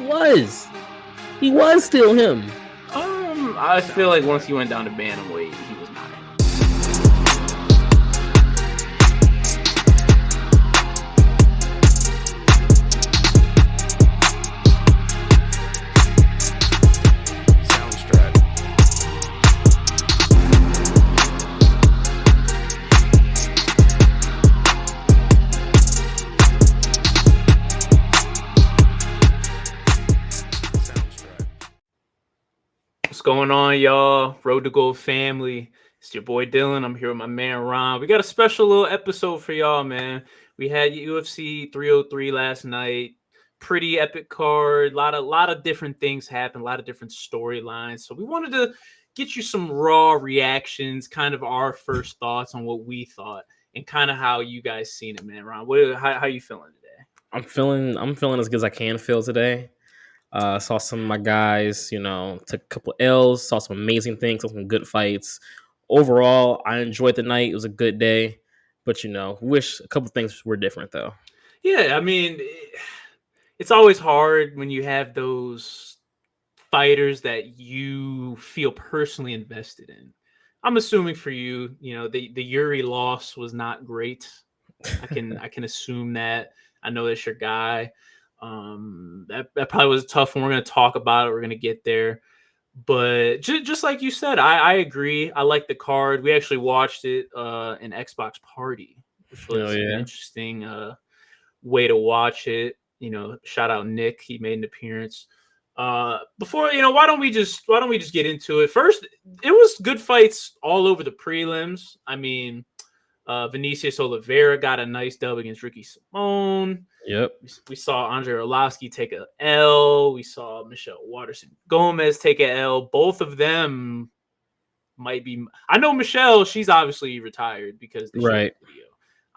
was. He was still him. I feel like once he went down to bantamweight, he was not him. What's going on, y'all? Road to Gold family. It's your boy Dylan. I'm here with my man Ron. We got a special little episode for y'all, man. We had UFC 303 last night. Pretty epic card. A lot of different things happened. A lot of different storylines. So we wanted to get you some raw reactions, kind of our first thoughts on what we thought, and kind of how you guys seen it, man. Ron, how you feeling today? I'm feeling as good as I can feel today. Saw some of my guys, took a couple L's, saw some amazing things, saw some good fights. Overall, I enjoyed the night. It was a good day, but wish a couple things were different though. Yeah, I mean, it's always hard when you have those fighters that you feel personally invested in. I'm assuming for you, the Jiri loss was not great. I can assume that. I know that's your guy. That probably was tough when we're going to talk about it. We're going to get there. But just like you said, I agree. I like the card. We actually watched it in Xbox Party, which was an interesting way to watch it. Shout out Nick. He made an appearance. Before, why don't we just get into it? First, it was good fights all over the prelims. I mean, Vinicius Oliveira got a nice dub against Ricky Simone. Yep. We saw Andre Arlovski take a L. We saw Michelle Waterson Gomez take a L. Both of them might be. I know Michelle. She's obviously retired because the right. Video.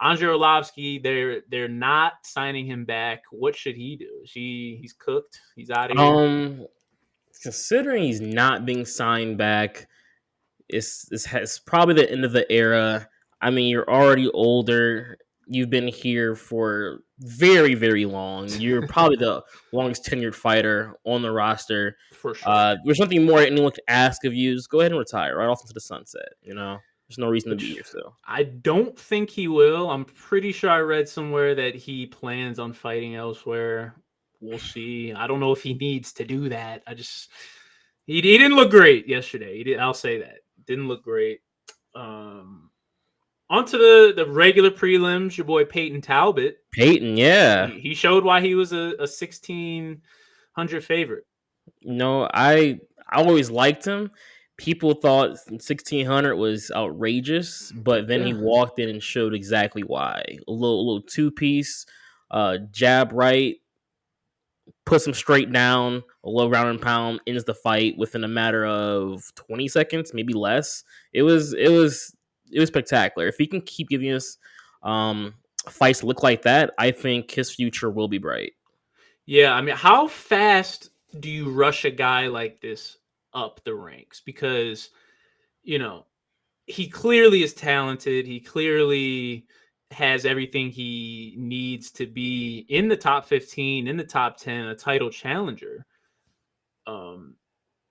Andre Arlovski, they're not signing him back. What should he do? He's cooked. He's out of here. Considering he's not being signed back, it's probably the end of the era. I mean, you're already older. You've been here for very, very long. You're probably the longest tenured fighter on the roster. For sure. There's nothing more anyone can ask of you. Just go ahead and retire right off into the sunset. There's no reason to be here still. I don't think he will. I'm pretty sure I read somewhere that he plans on fighting elsewhere. We'll see. I don't know if he needs to do that. He didn't look great yesterday. I'll say that. Didn't look great. Onto the regular prelims, your boy Peyton Talbot. Peyton, yeah. He showed why he was a 1,600 favorite. I always liked him. People thought 1,600 was outrageous, but then he walked in and showed exactly why. A little two-piece, jab right, puts him straight down, a low round and pound, ends the fight within a matter of 20 seconds, maybe less. It was spectacular. If he can keep giving us fights look like that, I think his future will be bright. Yeah, I mean, how fast do you rush a guy like this up the ranks? Because, he clearly is talented. He clearly has everything he needs to be in the top 15, in the top 10, a title challenger.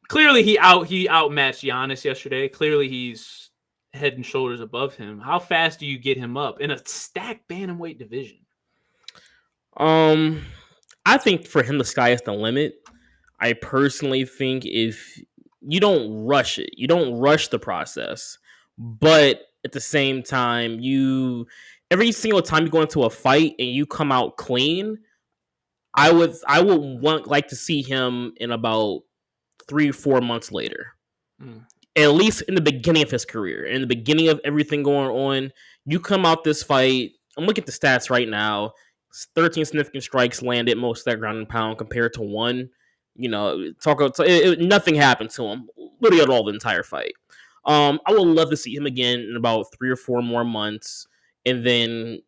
Clearly he outmatched Giannis yesterday. Clearly he's head and shoulders above him. How fast do you get him up in a stacked bantamweight division? I think for him the sky is the limit. I personally think if you don't rush it, you don't rush the process, but at the same time, every single time you go into a fight and you come out clean, I would like to see him in about 3 or 4 months later. At least in the beginning of his career, in the beginning of everything going on, you come out this fight. I'm looking at the stats right now. 13 significant strikes landed, most of that ground and pound compared to 1. Nothing happened to him literally at all the entire fight. I would love to see him again in about 3 or 4 more months, and then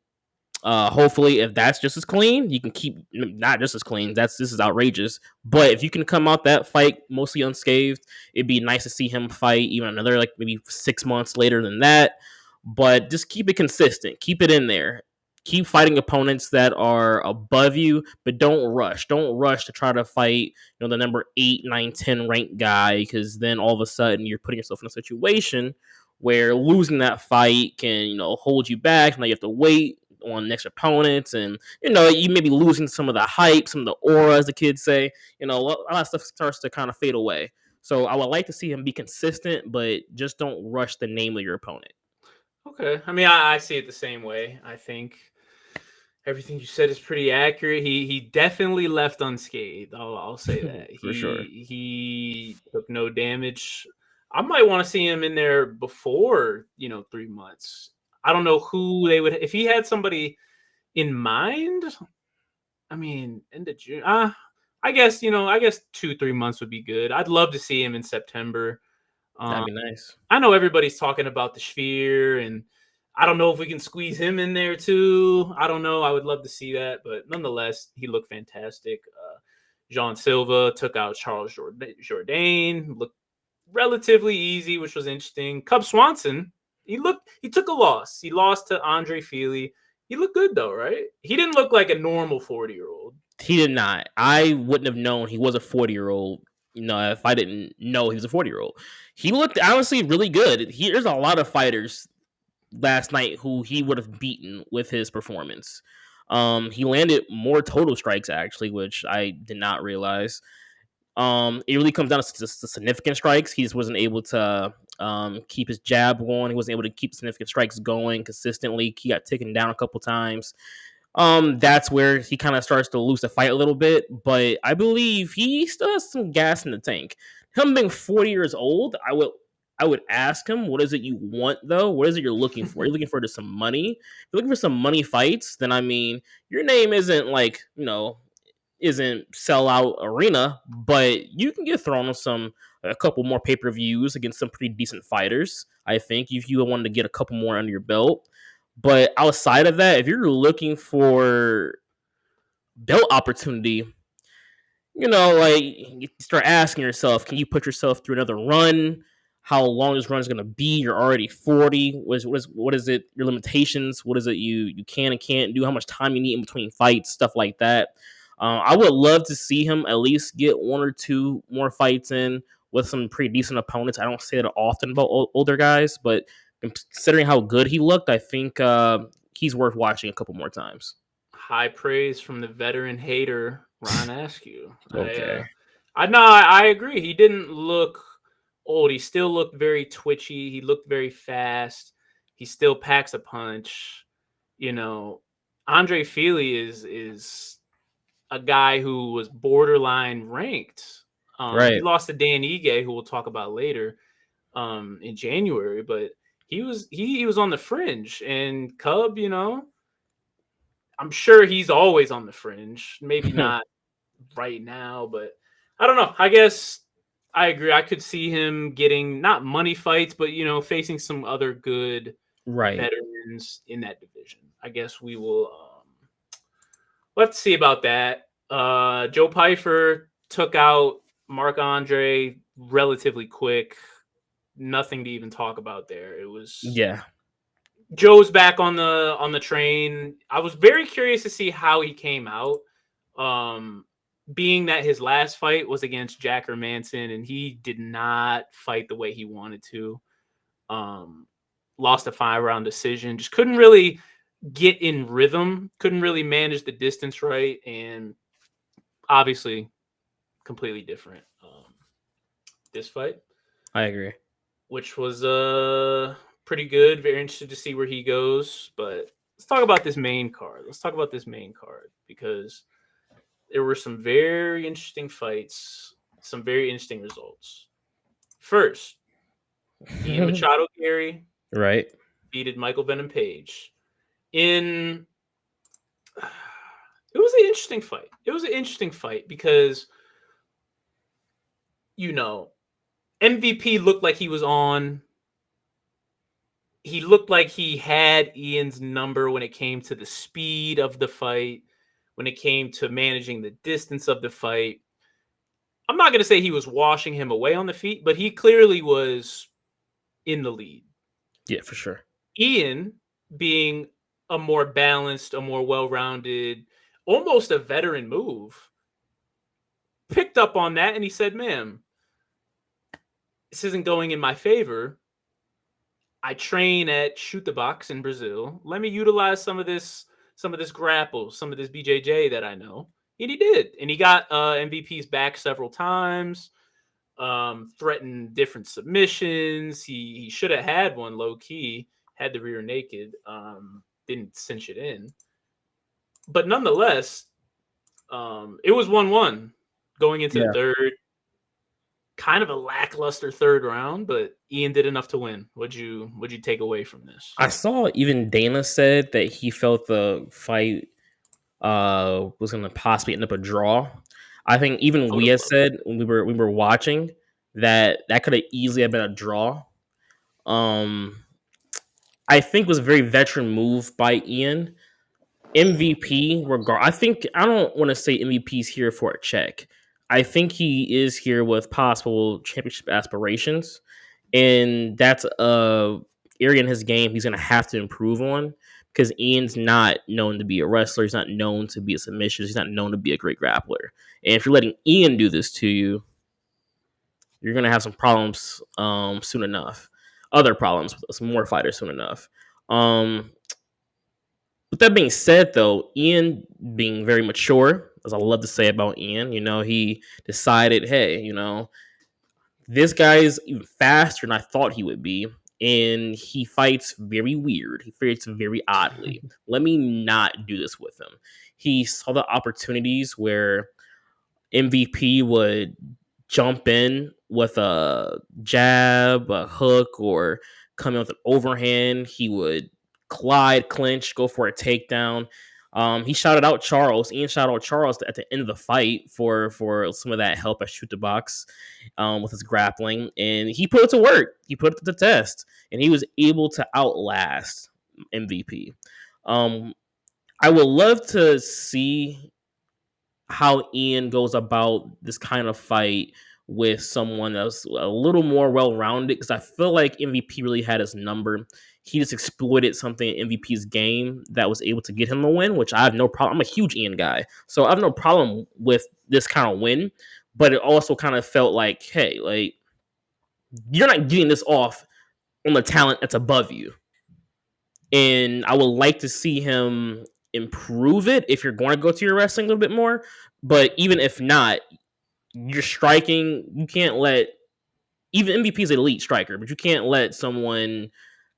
hopefully, if that's just as clean, you can keep not just as clean. This is outrageous. But if you can come out that fight mostly unscathed, it'd be nice to see him fight even another maybe 6 months later than that. But just keep it consistent, keep it in there. keep fighting opponents that are above you, but don't rush. Don't rush to try to fight, the number 8, 9, 10 ranked guy, because then all of a sudden you're putting yourself in a situation where losing that fight can, hold you back. Now you have to wait on next opponents, and you may be losing some of the hype, some of the aura, as the kids say. A lot of stuff starts to kind of fade away. So I would like to see him be consistent, but just don't rush the name of your opponent. Okay. I mean, I see it the same way. I think everything you said is pretty accurate. He definitely left unscathed. I'll say that. For sure. He took no damage. I might want to see him in there before, 3 months. I don't know who they would if he had somebody in mind. I mean, end of June. I guess, 2-3 months would be good. I'd love to see him in September. That'd Um, be nice. I know everybody's talking about the Sphere, and I don't know if we can squeeze him in there too. I don't know. I would love to see that, but nonetheless, he looked fantastic. Jean Silva took out Charles Jourdain, looked relatively easy, which was interesting. Cub Swanson, he took a loss. He lost to Andre Feely. He looked good though, right? He didn't look like a normal 40-year-old. He did not. I wouldn't have known he was a 40-year-old, if I didn't know he was a 40-year-old. He looked honestly really good. There's a lot of fighters last night who he would have beaten with his performance. He landed more total strikes actually, which I did not realize. It really comes down to just the significant strikes. He just wasn't able to keep his jab going. He wasn't able to keep significant strikes going consistently. He got taken down a couple times. That's where he kind of starts to lose the fight a little bit, but I believe he still has some gas in the tank. Him being 40 years old, I would ask him, what is it you want though? What is it you're looking for? You're looking for just some money. If you're looking for some money fights, then I mean, your name isn't like, isn't sell out arena, but you can get thrown on a couple more pay-per-views against some pretty decent fighters. I think if you wanted to get a couple more under your belt. But outside of that, if you're looking for belt opportunity, like you start asking yourself, can you put yourself through another run? How long this run is going to be? You're already 40. What is it? Your limitations? What is it you can and can't do? How much time you need in between fights? Stuff like that. I would love to see him at least get one or two more fights in with some pretty decent opponents. I don't say that often about older guys, but considering how good he looked, I think he's worth watching a couple more times. High praise from the veteran hater Ron Askew. Okay. I agree. He didn't look old. He still looked very twitchy. He looked very fast. He still packs a punch. Andre Feely is a guy who was borderline ranked. He Right. lost to Dan Ige, who we'll talk about later, in January, but he was on the fringe. And Cub, I'm sure he's always on the fringe. Maybe not right now, but I don't know. I guess I agree. I could see him getting not money fights, but facing some other good Right. veterans in that division. I guess we'll have to see about that. Joe Pyfer took out Marc Andre relatively quick. Nothing to even talk about there. It was Yeah. Joe's back on the train. I was very curious to see how he came out. Being that his last fight was against Jack Hermanson and he did not fight the way he wanted to. Lost a 5-round decision. Just couldn't really get in rhythm. Couldn't really manage the distance right, and obviously completely different. This fight, I agree. which was pretty good. Very interested to see where he goes. But let's talk about this main card. Because there were some very interesting fights, some very interesting results. First, Ian Machado Garry Right. defeated Michael Venom Page in. It was an interesting fight. It was an interesting fight because MVP looked like he was on. He looked like he had Ian's number when it came to the speed of the fight, when it came to managing the distance of the fight. I'm not going to say he was washing him away on the feet, but he clearly was in the lead. Yeah, for sure. Ian, being a more balanced, a more well-rounded, almost a veteran move, picked up on that and he said, "Ma'am, this isn't going in my favor. I train at Shoot the Box in Brazil. Let me utilize some of this grapple, some of this BJJ that I know." And he did. And he got MVP's back several times, threatened different submissions. He should have had one low key, had the rear naked, didn't cinch it in. But nonetheless, it was 1-1 going into the Yeah. third. Kind of a lackluster third round, but Ian did enough to win. What'd you take away from this? I saw even Dana said that he felt the fight was going to possibly end up a draw. I think even I would we have had loved it. said when we were watching that could have easily have been a draw. Um, I think it was a very veteran move by Ian. MVP regard. I think I don't want to say MVP's here for a check. I think he is here with possible championship aspirations, and that's a area in his game he's going to have to improve on because Ian's not known to be a wrestler. He's not known to be a submission. He's not known to be a great grappler. And if you're letting Ian do this to you, you're going to have some problems soon enough. Other problems, some more fighters soon enough. Um, with that being said, though, Ian being very mature, as I love to say about Ian, he decided, hey, this guy is even faster than I thought he would be, and he fights very weird. He fights very oddly. Let me not do this with him. He saw the opportunities where MVP would jump in with a jab, a hook, or come in with an overhand. He would glide, clinch, go for a takedown. He shouted out Charles. Ian shouted out Charles at the end of the fight for some of that help at Shoot the Box with his grappling, and he put it to work. He put it to the test, and he was able to outlast MVP. Um, I would love to see how Ian goes about this kind of fight with someone that's a little more well-rounded because I feel like MVP really had his number. He just exploited something in MVP's game that was able to get him a win, which I have no problem. I'm a huge Ian guy, so I have no problem with this kind of win. But it also kind of felt like, hey, like you're not getting this off on the talent that's above you. And I would like to see him improve it if you're going to go to your wrestling a little bit more. But even if not, you're striking. You can't let even MVP is an elite striker, but you can't let someone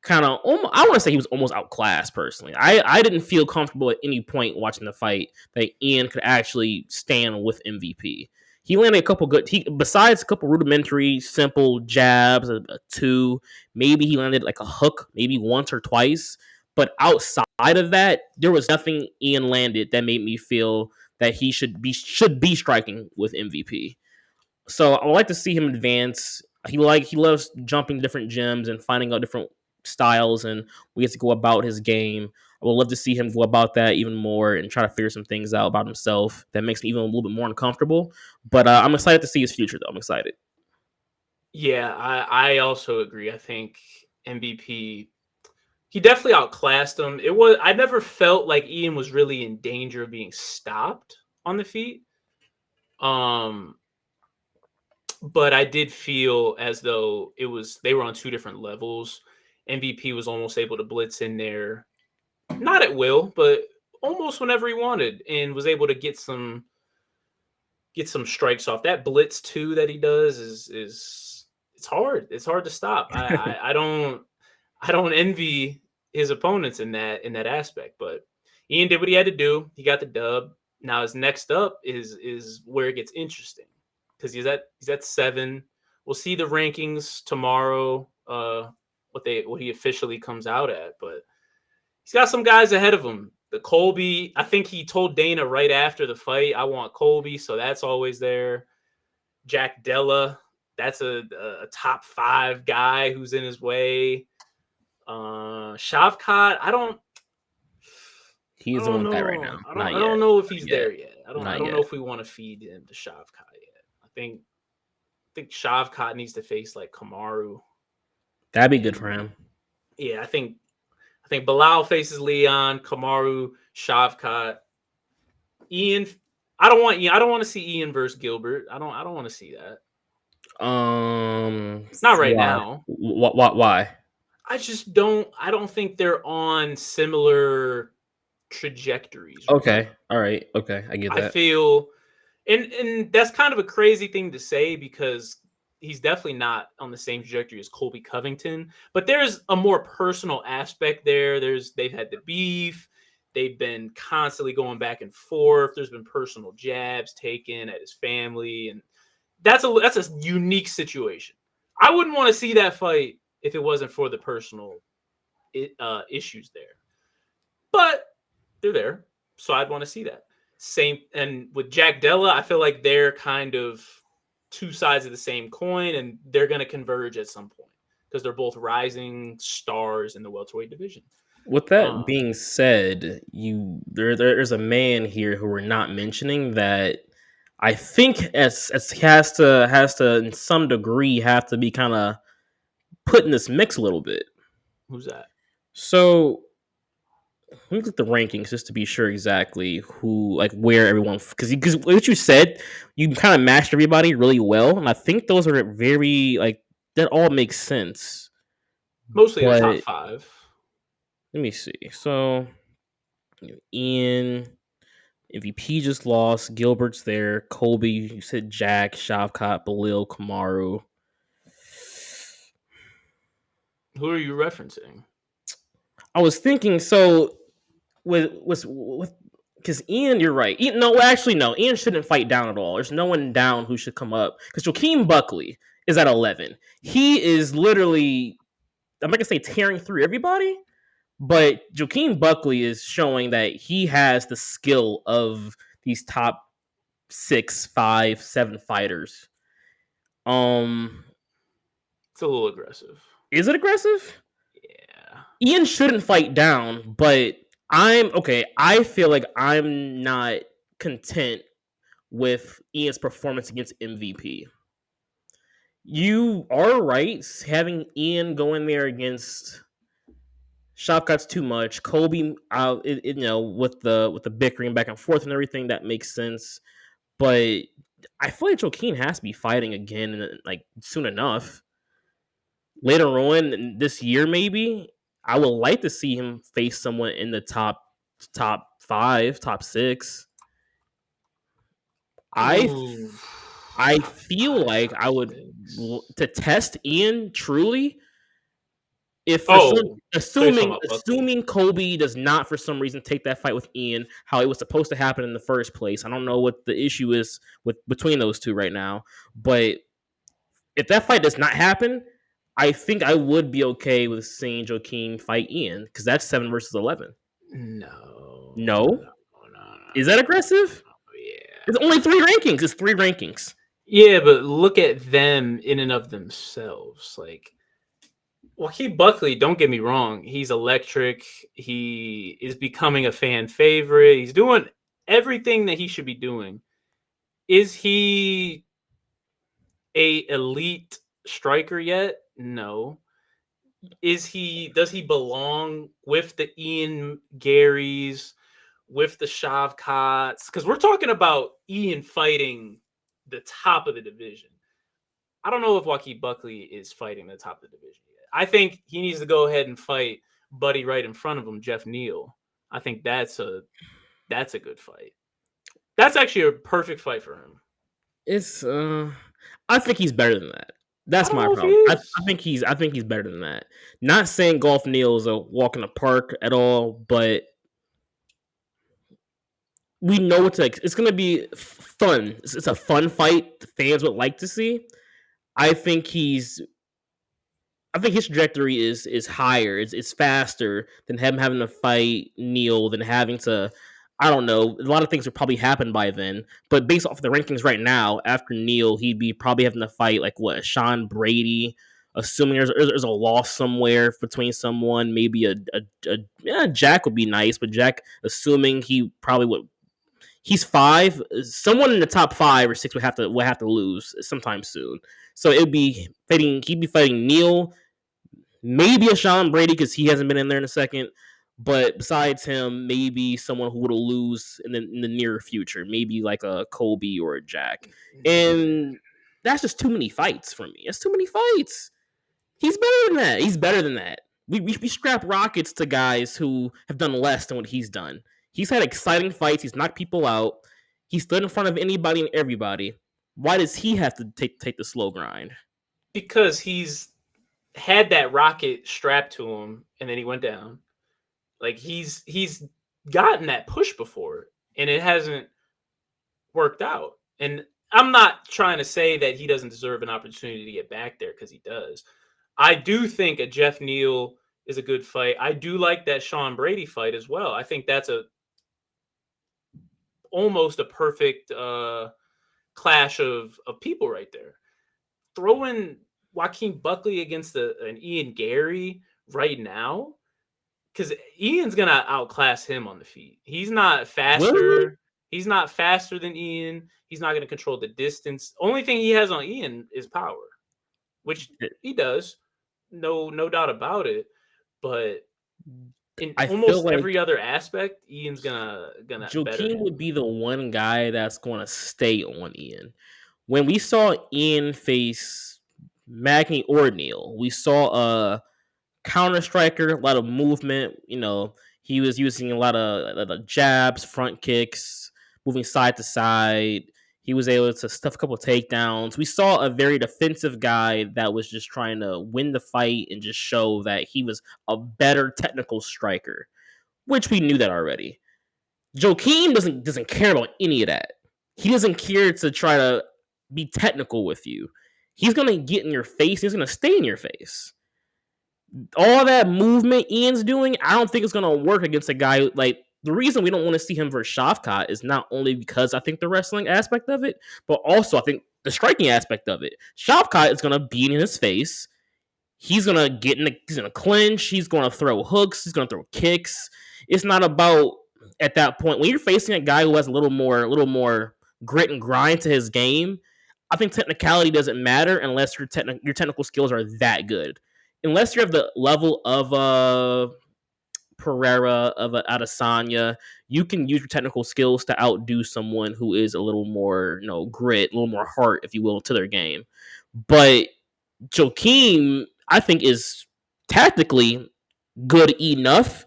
kind of. I want to say he was almost outclassed. Personally, I didn't feel comfortable at any point watching the fight that Ian could actually stand with MVP. He landed a couple good. Besides a couple rudimentary, simple jabs, a two. Maybe he landed like a hook, maybe once or twice. But outside of that, there was nothing Ian landed that made me feel that he should be striking with MVP. So I would like to see him advance. He loves jumping different gyms and finding out different styles, and we get to go about his game. I would love to see him go about that even more and try to figure some things out about himself that makes me even a little bit more uncomfortable. But I'm excited to see his future, though. I'm excited. Yeah, I also agree. I think MVP, he definitely outclassed him. I never felt like Ian was really in danger of being stopped on the feet. Um, but I did feel as though they were on two different levels. MVP was almost able to blitz in there, not at will, but almost whenever he wanted, and was able to get some strikes off. That blitz too that he does is it's hard. It's hard to stop. I don't envy his opponents in that aspect, but Ian did what he had to do. He got the dub. Now his next up is where it gets interesting because he's at 7. We'll see the rankings tomorrow. What he officially comes out at, but he's got some guys ahead of him. The Colby, I think he told Dana right after the fight, I want Colby, so that's always there. Jack Della, that's a top 5 guy who's in his way. Shavkat, I He's the don't one with that right know. now. Not I yet. don't know if Not he's yet. there yet. I Not don't know yet. if we want to feed him to Shavkat yet. I think Shavkat needs to face like Kamaru. That'd be good And for him. yeah, I I think Bilal faces Leon, Kamaru, Shavkat, Ian. I don't want Ian. I don't want to see Ian versus Gilbert. I don't want to see that. Not right Why? now. Why? I just don't. I don't think they're on similar trajectories right Okay. now. All right. Okay. I get I that. feel, and that's kind of a crazy thing to say because he's definitely not on the same trajectory as Colby Covington. But there's a more personal aspect there. They've had the beef. They've been constantly going back and forth. There's been personal jabs taken at his family, and that's a unique situation. I wouldn't want to see that fight if it wasn't for the personal issues there. But they're there, so I'd want to see that. Same, and with Jack Della, I feel like they're kind of two sides of the same coin, and they're going to converge at some point because they're both rising stars in the welterweight division. With that being said, there's a man here who we're not mentioning that I think as has to in some degree have to be kind of put in this mix a little bit. Who's that? So let me look at the rankings just to be sure exactly who, like, where everyone, because what you said, you kind of matched everybody really well, and I think those are very, like, that all makes sense. Mostly the top But five. let me see. So Ian, MVP just lost. Gilbert's there. Colby, you said Jack, Shavkat, Belil, Kamaru. Who are you referencing? I was thinking, so with because Ian, you're right. Ian, no, actually, no. Ian shouldn't fight down at all. There's no one down who should come up because Joaquin Buckley is at 11. He is literally, I'm not gonna say tearing through everybody, but Joaquin Buckley is showing that he has the skill of these top 6, 5, 7 fighters. It's a little aggressive. Is it aggressive? Yeah. Ian shouldn't fight down, but I'm okay. I feel like I'm not content with Ian's performance against MVP. You are right. Having Ian go in there against Shopcut's too much. Kobe, with the bickering back and forth and everything, that makes sense. But I feel like Joaquin has to be fighting again, like soon enough. Later on this year, maybe I would like to see him face someone in the top 5, top 6. I Ooh. I feel like I would to test Ian truly. If for some, Oh, so you're talking about Buckley. assuming Kobe does not for some reason take that fight with Ian, how it was supposed to happen in the first place. I don't know what the issue is with between those two right now, but if that fight does not happen, I think I would be okay with seeing Joaquin fight Ian because that's 7 versus 11. No. No, is that aggressive? Yeah. It's only 3 rankings. It's 3 rankings. Yeah, but look at them in and of themselves. Like Joaquin Buckley, don't get me wrong, he's electric. He is becoming a fan favorite. He's doing everything that he should be doing. Is he a elite striker yet? No. Does he belong with the Ian Garrys, with the Shavkats? Because we're talking about Ian fighting the top of the division. I don't know if Joaquin Buckley is fighting the top of the division yet. I think he needs to go ahead and fight buddy right in front of him, Jeff Neal. I think that's a good fight. That's actually a perfect fight for him. It's I think he's better than that. I That's don't my know if he problem. is. I think he's better than that. Not saying Golf Neal is a walk in the park at all, but we know what to. It's going to be fun. It's a fun fight. The fans would like to see. I think he's. I think his trajectory is higher. It's faster than him having to fight Neal, than having to. I don't know. A lot of things would probably happen by then. But based off the rankings right now, after Neal, he'd be probably having to fight like what, Sean Brady. Assuming there's a loss somewhere between someone, maybe yeah, Jack would be nice, but Jack, assuming he probably would, he's 5. Someone in the top 5 or 6 would have to lose sometime soon. So it'd be fighting. He'd be fighting Neal, Maybe a Sean Brady because he hasn't been in there in a second. But besides him, maybe someone who would lose in the near future, maybe like a Kobe or a Jack. And that's just too many fights for me. It's too many fights. He's better than that. He's better than that. We strap rockets to guys who have done less than what he's done. He's had exciting fights. He's knocked people out. He stood in front of anybody and everybody. Why does he have to take the slow grind? Because he's had that rocket strapped to him and then he went down. Like he's gotten that push before and it hasn't worked out. And I'm not trying to say that he doesn't deserve an opportunity to get back there because he does. I do think a Jeff Neal is a good fight. I do like that Sean Brady fight as well. I think that's almost a perfect clash of people right there. Throwing Joaquin Buckley against an Ian Garry right now, because Ian's gonna outclass him on the feet. He's not Really? faster. He's not faster than Ian. He's not gonna control the distance. Only thing he has on Ian is power, which he does. No doubt about it. But in I feel almost like every other aspect, Ian's gonna better Joaquin him. would be the one guy that's going to stay on Ian. When we saw Ian face Magny or Neal, we saw a counter striker, a lot of movement. He was using a lot of jabs, front kicks, moving side to side. He was able to stuff a couple of takedowns. We saw a very defensive guy that was just trying to win the fight and just show that he was a better technical striker, which we knew that already. Joaquin doesn't care about any of that. He doesn't care to try to be technical with you. He's gonna get in your face. He's gonna stay in your face. All that movement Ian's doing, I don't think it's gonna work against a guy like. The reason we don't want to see him versus Shavkat is not only because I think the wrestling aspect of it, but also I think the striking aspect of it. Shavkat is gonna be in his face. He's gonna he's gonna clinch. He's gonna throw hooks. He's gonna throw kicks. It's not about at that point when you're facing a guy who has a little more grit and grind to his game. I think technicality doesn't matter unless your technical skills are that good. Unless you're of the level of Pereira, of a Adesanya, you can use your technical skills to outdo someone who is a little more, grit, a little more heart, if you will, to their game. But Joaquin, I think, is tactically good enough,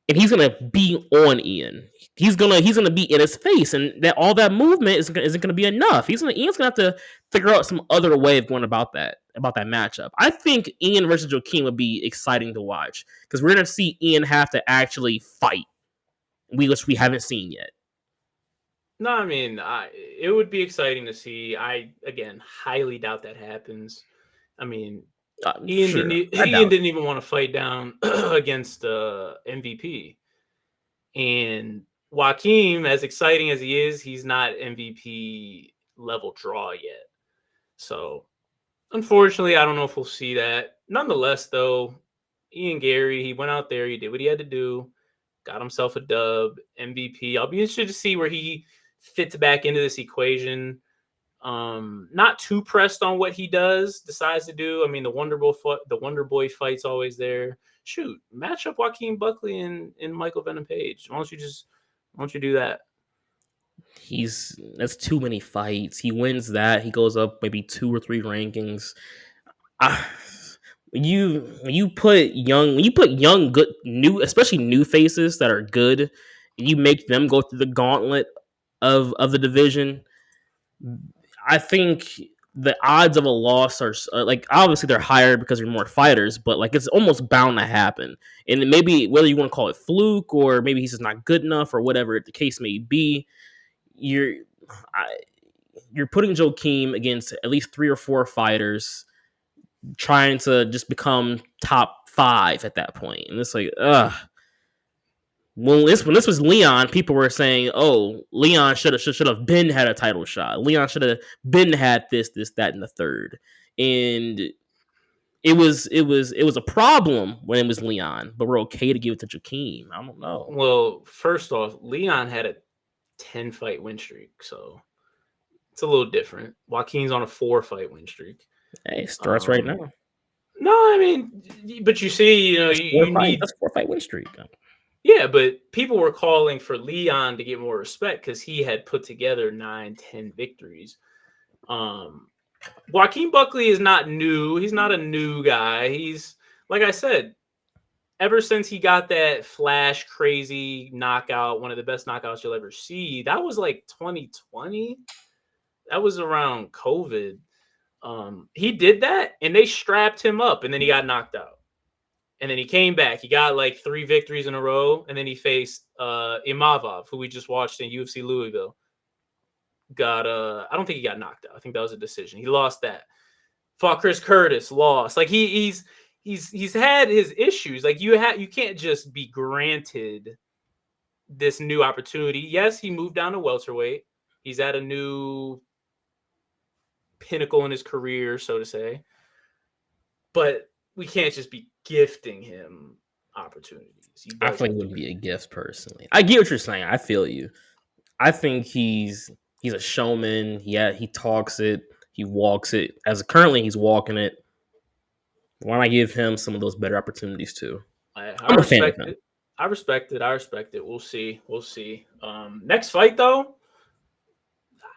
and he's gonna be on Ian. He's gonna be in his face, and that all that movement isn't gonna be enough. Ian's gonna have to figure out some other way of going about that matchup. I think Ian versus Joaquin would be exciting to watch because we're gonna see Ian have to actually fight, which we haven't seen yet. No, I mean, it would be exciting to see. I again highly doubt that happens. I mean, Sure, I Ian doubt it. didn't even want to fight down against MVP, and Joaquin, as exciting as he is, he's not MVP level draw yet. So, unfortunately, I don't know if we'll see that. Nonetheless, though, Ian Garry, he went out there, he did what he had to do, got himself a dub, MVP. I'll be interested to see where he fits back into this equation. Not too pressed on what he decides to do. I mean, the Wonder Boy fight's always there. Shoot, match up Joaquin Buckley and Michael Venom Page. Why don't you do that? That's too many fights. He wins that. He goes up maybe 2 or 3 rankings. Ah, when you put young good new especially new faces that are good, and you make them go through the gauntlet of the division. I think the odds of a loss are like obviously they're higher because there are more fighters, but like it's almost bound to happen. And maybe whether you want to call it fluke or maybe he's just not good enough or whatever the case may be, you're I, you're putting Joaquin against at least 3 or 4 fighters trying to just become top 5 at that point. And it's like, ugh. When this was Leon, people were saying, "Oh, Leon should have been had a title shot. Leon should have been had this, that, and the third." And it was a problem when it was Leon, but we're okay to give it to Joaquin. I don't know. Well, first off, Leon had a 10 fight win streak, so it's a little different. Joaquin's on a 4 fight win streak. Hey, starts right now. No, I mean, but you see, you need. That's 4 fight win streak. Yeah, but people were calling for Leon to get more respect because he had put together 9, 10 victories. Joaquin Buckley is not new. He's not a new guy. He's, like I said, ever since he got that flash crazy knockout, one of the best knockouts you'll ever see, that was like 2020. That was around COVID. He did that and they strapped him up and then he got knocked out. And then he came back. He got like 3 victories in a row. And then he faced Imavov, who we just watched in UFC Louisville. I don't think he got knocked out. I think that was a decision. He lost that. Fought Chris Curtis, lost. Like he's had his issues. Like you can't just be granted this new opportunity. Yes, he moved down to welterweight. He's at a new pinnacle in his career, so to say. But we can't just be gifting him opportunities. I feel like it would be a gift personally. I get what you're saying. I feel you. I think he's a showman. Yeah, he talks it. He walks it. As currently he's walking it. Why not give him some of those better opportunities too? I I'm a fan of respect him. it. I respect it. I respect it. We'll see. We'll see. Next fight though,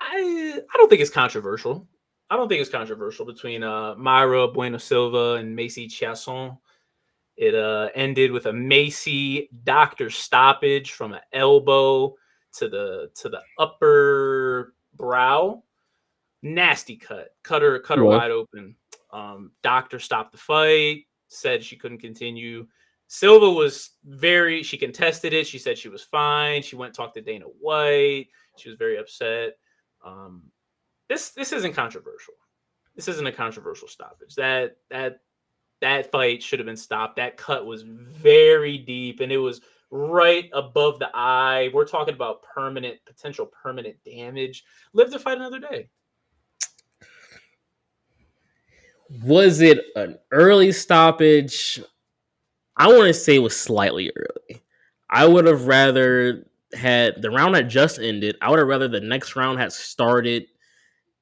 I don't think it's controversial. I don't think it's controversial between Mayra Bueno Silva and Macy Chiasson. It ended with a Macy doctor stoppage from an elbow to the upper brow. Nasty cut. Cut her What? wide open. Doctor stopped the fight, said she couldn't continue. Silva was she contested it. She said she was fine. She went and talked to Dana White. She was very upset. This isn't controversial. This isn't a controversial stoppage. That fight should have been stopped. That cut was very deep and it was right above the eye. We're talking about potential permanent damage. Live to fight another day. Was it an early stoppage? I want to say it was slightly early. I would have rather had the round that just ended. I would have rather the next round had started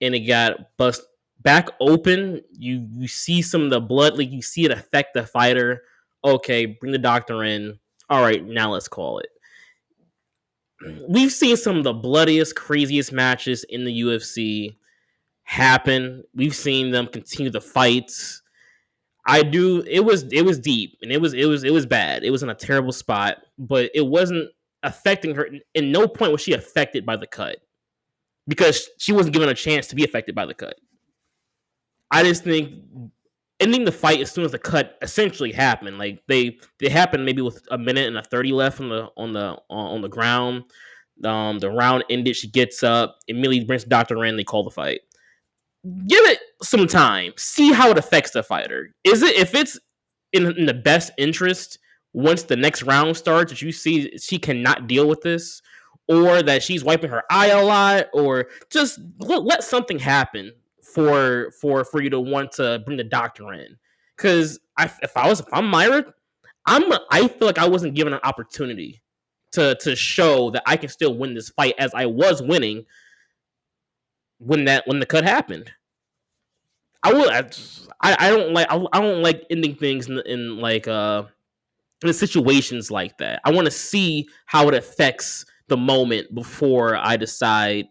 and it got bust back open. You see some of the blood, like you see it affect the fighter. Okay, bring the doctor in. All right, now let's call it. We've seen some of the bloodiest, craziest matches in the UFC happen. We've seen them continue the fights. I do. It was deep and it was bad. It was in a terrible spot, but it wasn't affecting her. In no point was she affected by the cut because she wasn't given a chance to be affected by the cut. I just think ending the fight as soon as the cut essentially happened. Like they happened maybe with a minute and a 30 left on the ground. The round ended. She gets up, immediately brings the doctor in. They call the fight. Give it some time. See how it affects the fighter. Is it if it's in the best interest once the next round starts that you see she cannot deal with this, or that she's wiping her eye a lot, or just let something happen for you to want to bring the doctor in. Because if I'm Myra, I feel like I wasn't given an opportunity to show that I can still win this fight as I was winning when the cut happened. I don't like ending things in like in situations like that. I want to see how it affects the moment before I decide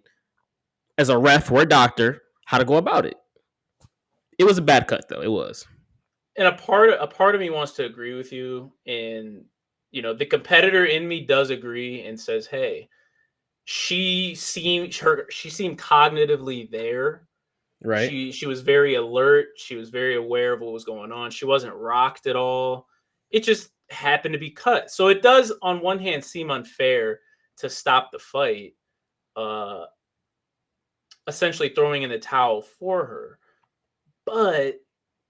as a ref or a doctor how to go about it. It was a bad cut though. It was. And a part of me wants to agree with you, and the competitor in me does agree and says, "Hey, she seemed cognitively there. Right. She was very alert. She was very aware of what was going on. She wasn't rocked at all. It just happened to be cut. So it does, on one hand, seem unfair to stop the fight, uh, essentially throwing in the towel for her. But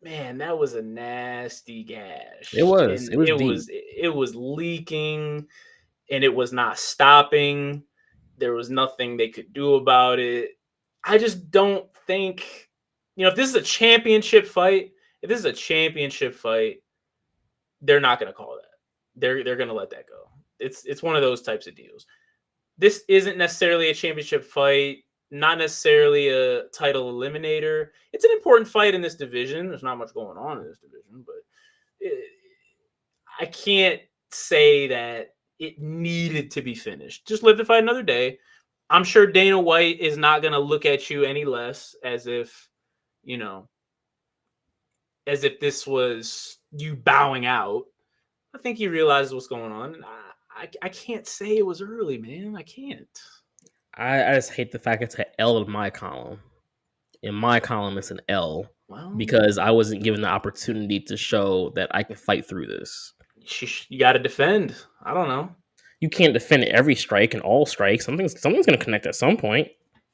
man, that was a nasty It gash, was. and It was deep. it was leaking, and it was not stopping. There was nothing they could do about it. I just don't think, if this is a championship fight, they're not going to call that. They're going to let that go. It's one of those types of deals. This isn't necessarily a championship fight. not necessarily a title eliminator. It's an important fight in this division. There's not much going on in this division, but I can't say that it needed to be finished. Just live to fight another day. I'm sure Dana White is not going to look at you any less as if, as if this was you bowing out. I think he realizes what's going on. And I can't say it was early, man. I can't. I just hate the fact it's an L in my column. In my column, it's an L because I wasn't given the opportunity to show that I can fight through this. You got to defend. I don't know. You can't defend every strike and all strikes. Something's going to connect at some point.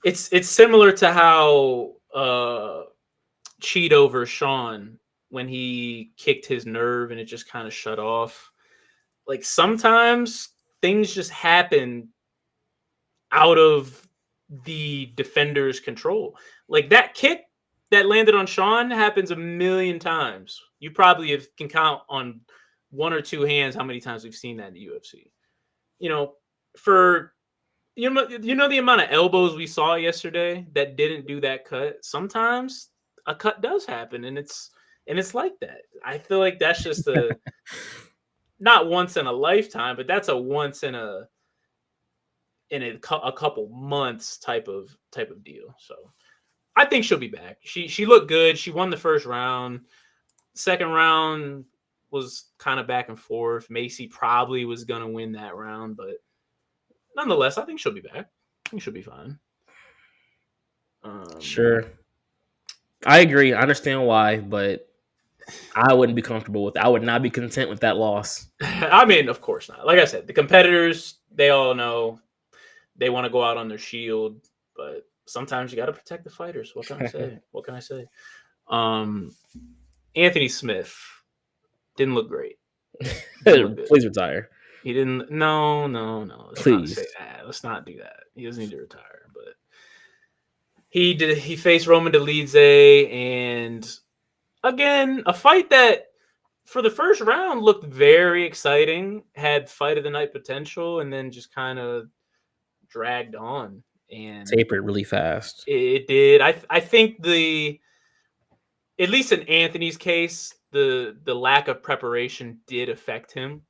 It's similar to how Cheeto versus Sean, when he kicked his nerve and it just kind of shut off. Like sometimes things just happen out of the defender's control. Like that kick that landed on Sean happens a million times. You probably can count on one or two hands how many times we've seen that in the UFC. For the amount of elbows we saw yesterday that didn't do that cut. Sometimes a cut does happen, and it's like that. I feel like that's just not once in a lifetime, but that's a once in a couple months type of deal. So I think she'll be back. She looked good. She won the first round. Second round was kind of back and forth. Macy probably was going to win that round, but nonetheless, I think she'll be back. I think she'll be fine. Sure. I agree. I understand why, but I wouldn't be comfortable with it. I would not be content with that loss. I mean, of course not. Like I said, the competitors, they all know they want to go out on their shield, but sometimes you got to protect the fighters. What can I say? Anthony Smith didn't look great. Please retire. He didn't. No. Please. Let's not do that. He doesn't need to retire. But he did. He faced Roman Dolidze, and again, a fight that for the first round looked very exciting, had fight of the night potential, and then just kind of dragged on and tapered really fast. It did. I think at least in Anthony's case, the lack of preparation did affect him.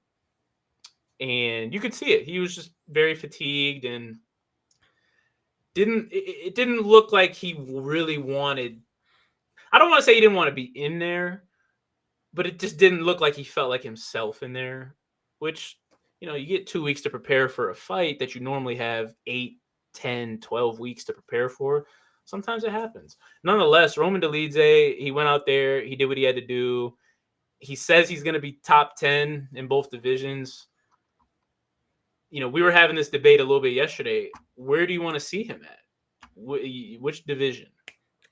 And you could see it. He was just very fatigued and it didn't look like he really wanted. I don't want to say he didn't want to be in there, but it just didn't look like he felt like himself in there, which, you get 2 weeks to prepare for a fight that you normally have 8, 10, 12 weeks to prepare for. Sometimes it happens. Nonetheless, Roman Dolidze, he went out there, he did what he had to do. He says he's going to be top 10 in both divisions. We were having this debate a little bit yesterday. Where do you want to see him at? Which division?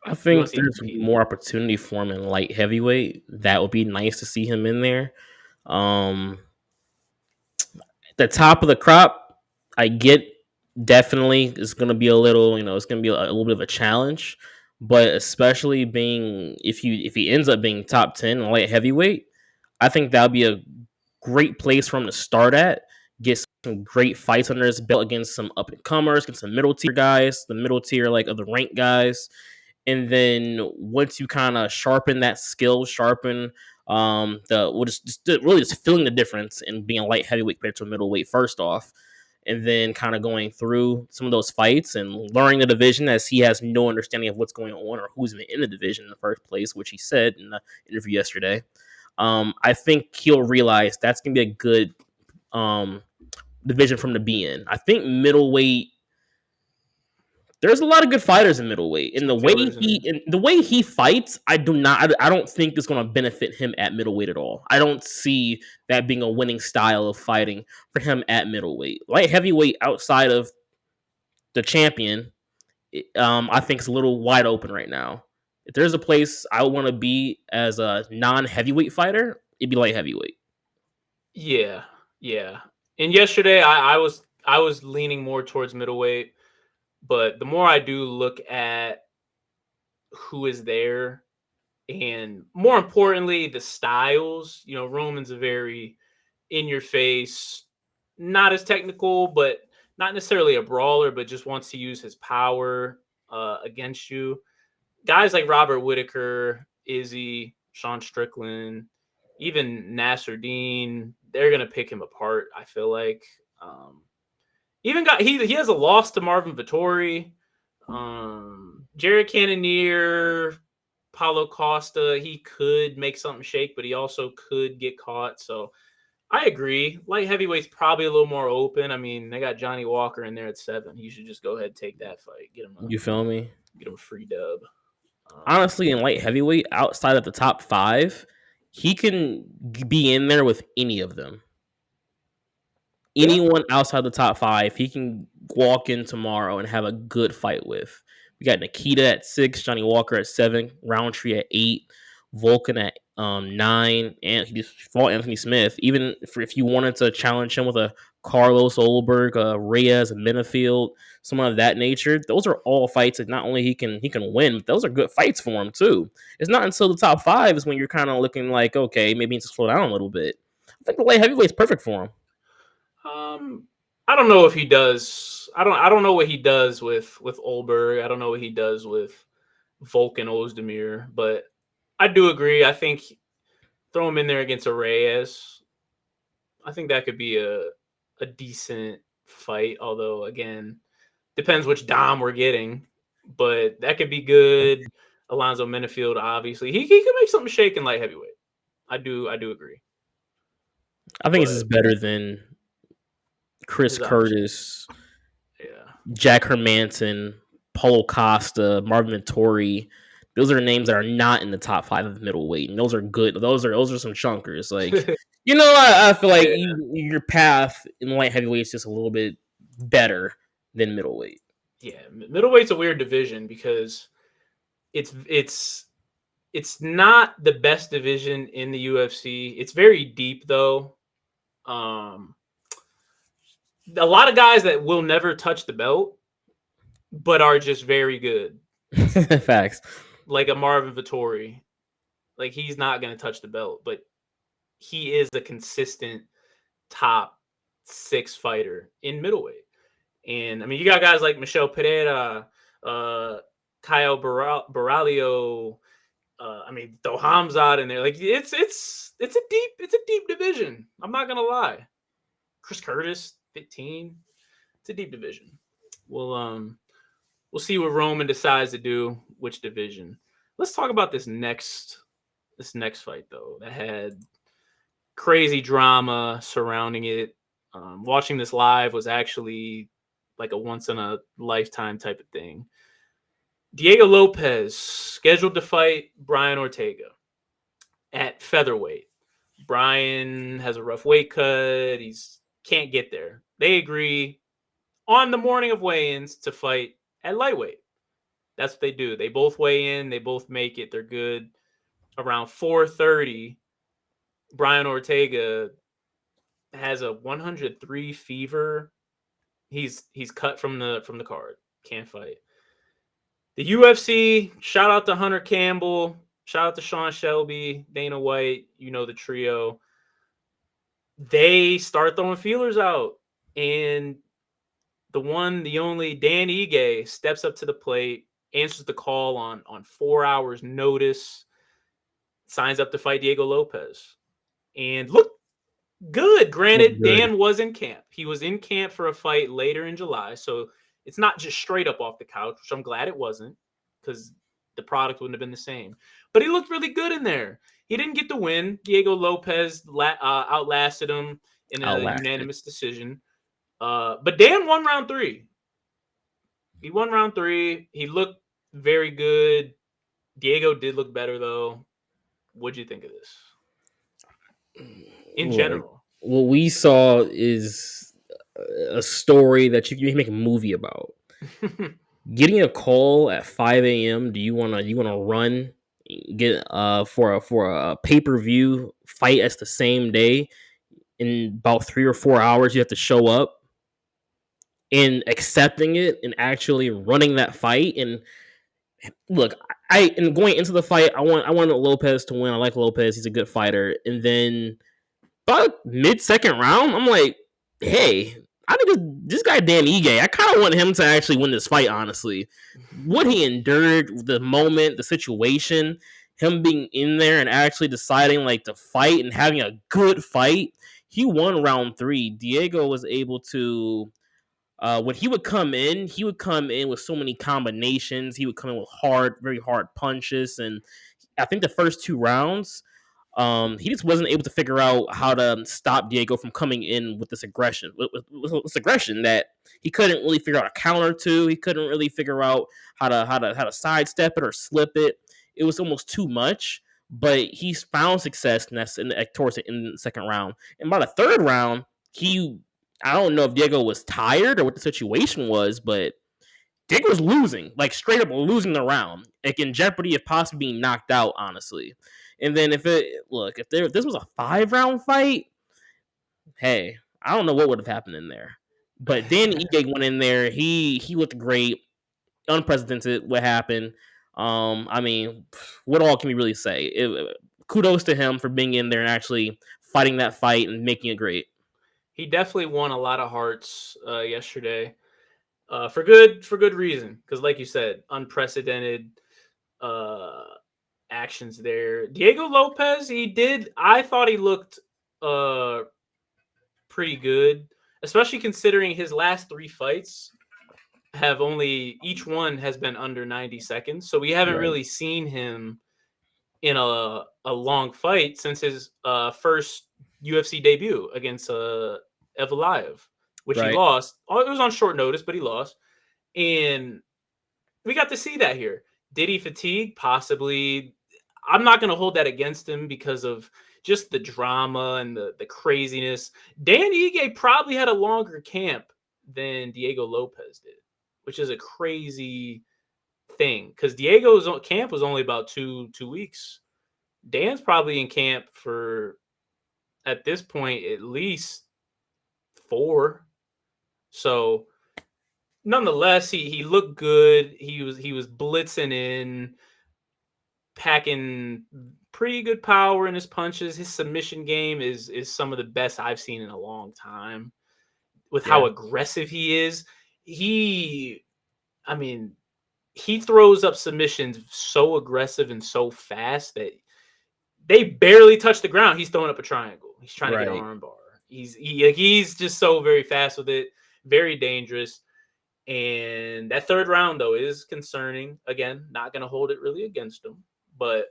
I think there's more opportunity for him in light heavyweight. That would be nice to see him in there. The top of the crop, I get definitely it's going to be a little, it's going to be a little bit of a challenge. But especially being if he ends up being top 10 in light heavyweight, I think that'll be a great place for him to start at. Get some great fights under his belt against some up and comers, against some middle tier guys, the middle tier of the ranked guys. And then once you kind of sharpen that skill, just feeling the difference in being a light heavyweight compared to a middleweight first off, and then kind of going through some of those fights and learning the division as he has no understanding of what's going on or who's even in the division in the first place, which he said in the interview yesterday. I think he'll realize that's going to be a good division for him to be in. I think middleweight, there's a lot of good fighters in middleweight, and the way he fights, I don't think it's going to benefit him at middleweight at all. I don't see that being a winning style of fighting for him at middleweight. Light heavyweight, outside of the champion, I think it's a little wide open right now. If there's a place I want to be as a non-heavyweight fighter, it'd be light heavyweight. Yeah. And yesterday, I was leaning more towards middleweight. But the more I do look at who is there, and more importantly, the styles, Roman's a very in your face, not as technical, but not necessarily a brawler, but just wants to use his power against you. Guys like Robert Whitaker, Izzy, Sean Strickland, even Nasser Dean, they're gonna pick him apart. I feel like even he has a loss to Marvin Vettori, Jared Cannonier, Paulo Costa. He could make something shake, but he also could get caught. So I agree. Light heavyweight's probably a little more open. I mean, they got Johnny Walker in there at 7. You should just go ahead and take that fight. You feel me? Get him a free dub. Honestly, in light heavyweight, outside of the top 5, he can be in there with any of them. Anyone outside the top 5, he can walk in tomorrow and have a good fight with. We got Nikita at 6, Johnny Walker at 7, Roundtree at 8, Vulcan at 9, and he just fought Anthony Smith. Even if you wanted to challenge him with a Carlos Olberg, Reyes, a Minifield, someone of that nature, those are all fights that not only he can win, but those are good fights for him too. It's not until the top 5 is when you're kind of looking like, okay, maybe he needs to slow down a little bit. I think the light heavyweight's perfect for him. I don't know if he does. I don't know what he does with Olberg. I don't know what he does with Vulcan Ozdemir, but I do agree. I think throw him in there against a Reyes. I think that could be a decent fight. Although again, depends which Dom we're getting, but that could be good. Alonzo Minifield, obviously, he could make something shake in light heavyweight. I do agree. I think this is better than Chris Curtis, Jack Hermanson, Paulo Costa, Marvin Vettori. Those are names that are not in the top 5 of middleweight, and those are good. Those are some chunkers. Like, I feel like your path in light heavyweight is just a little bit better than middleweight. Yeah, middleweight's a weird division because it's not the best division in the UFC. It's very deep though. A lot of guys that will never touch the belt, but are just very good. Facts. Like a Marvin Vettori. Like, he's not going to touch the belt, but he is a consistent top 6 fighter in middleweight. And, I mean, you got guys like Michel Pereira, Kyle Baralio, throw Hamzat in there. Like, it's a deep division. I'm not going to lie. Chris Curtis, 15. It's a deep division. We'll see what Roman decides to do, which division. Let's talk about this next fight though. That had crazy drama surrounding it. Watching this live was actually like a once in a lifetime type of thing. Diego Lopez scheduled to fight Brian Ortega at featherweight. Brian has a rough weight cut. He's can't get there. They agree on the morning of weigh-ins to fight at lightweight. That's what they do. They both weigh in. They both make it. They're good. Around 4:30, Brian Ortega has a 103 fever. He's cut from the card. Can't fight. The UFC, shout out to Hunter Campbell. Shout out to Sean Shelby, Dana White. You know the trio. They start throwing feelers out. And the only Dan Ige steps up to the plate, answers the call on 4 hours notice, signs up to fight Diego Lopez. And look good. Granted, Dan was in camp. He was in camp for a fight later in July. So it's not just straight up off the couch, which I'm glad it wasn't, because the product wouldn't have been the same. But he looked really good in there. He didn't get the win. Diego Lopez outlasted him in a unanimous decision. But Dan won round 3. He won round 3. He looked very good. Diego did look better, though. What'd you think of this? In general. What we saw is a story that you can make a movie about. Getting a call at 5 a.m. Do you want to run, get for a pay-per-view fight as the same day? In about 3 or 4 hours, you have to show up. And accepting it and actually running that fight. And look, and going into the fight, I wanted Lopez to win. I like Lopez; he's a good fighter. And then about mid-second round, I'm like, hey, I think this guy Dan Ige, I kind of want him to actually win this fight. Honestly, what he endured, the moment, the situation, him being in there and actually deciding like to fight and having a good fight. He won round 3. Diego was able to. When he would come in with so many combinations. He would come in with very hard punches, and I think the first 2 rounds, he just wasn't able to figure out how to stop Diego from coming in with this aggression, with this aggression that he couldn't really figure out a counter to. He couldn't really figure out how to sidestep it or slip it. It was almost too much. But he's found success towards the end of the second round. And by the third round, I don't know if Diego was tired or what the situation was, but Diego was losing, like straight up losing the round, like in jeopardy of possibly being knocked out, honestly. And then if this was a 5-round fight, hey, I don't know what would have happened in there. But Dan Ige went in there. He looked great, unprecedented. What happened? I mean, what all can we really say? Kudos to him for being in there and actually fighting that fight and making it great. He definitely won a lot of hearts yesterday, for good reason. Because, like you said, unprecedented actions there. Diego Lopez, I thought he looked pretty good, especially considering his last 3 fights have each one has been under 90 seconds. So we haven't really seen him in a long fight since his first UFC debut against Evliaev, which he lost. It was on short notice, but he lost. And we got to see that here. Did he fatigue? Possibly. I'm not going to hold that against him because of just the drama and the craziness. Dan Ige probably had a longer camp than Diego Lopez did, which is a crazy thing because Diego's camp was only about two weeks. Dan's probably in camp for, at this point, at least 4. So nonetheless, he looked good. He was blitzing in, packing pretty good power in his punches. His submission game is some of the best I've seen in a long time. With how aggressive he is, he throws up submissions so aggressive and so fast that they barely touch the ground. He's throwing up a triangle. He's trying to get an arm bar. He's just so very fast with it, very dangerous. And that third round, though, is concerning. Again, not going to hold it really against him, but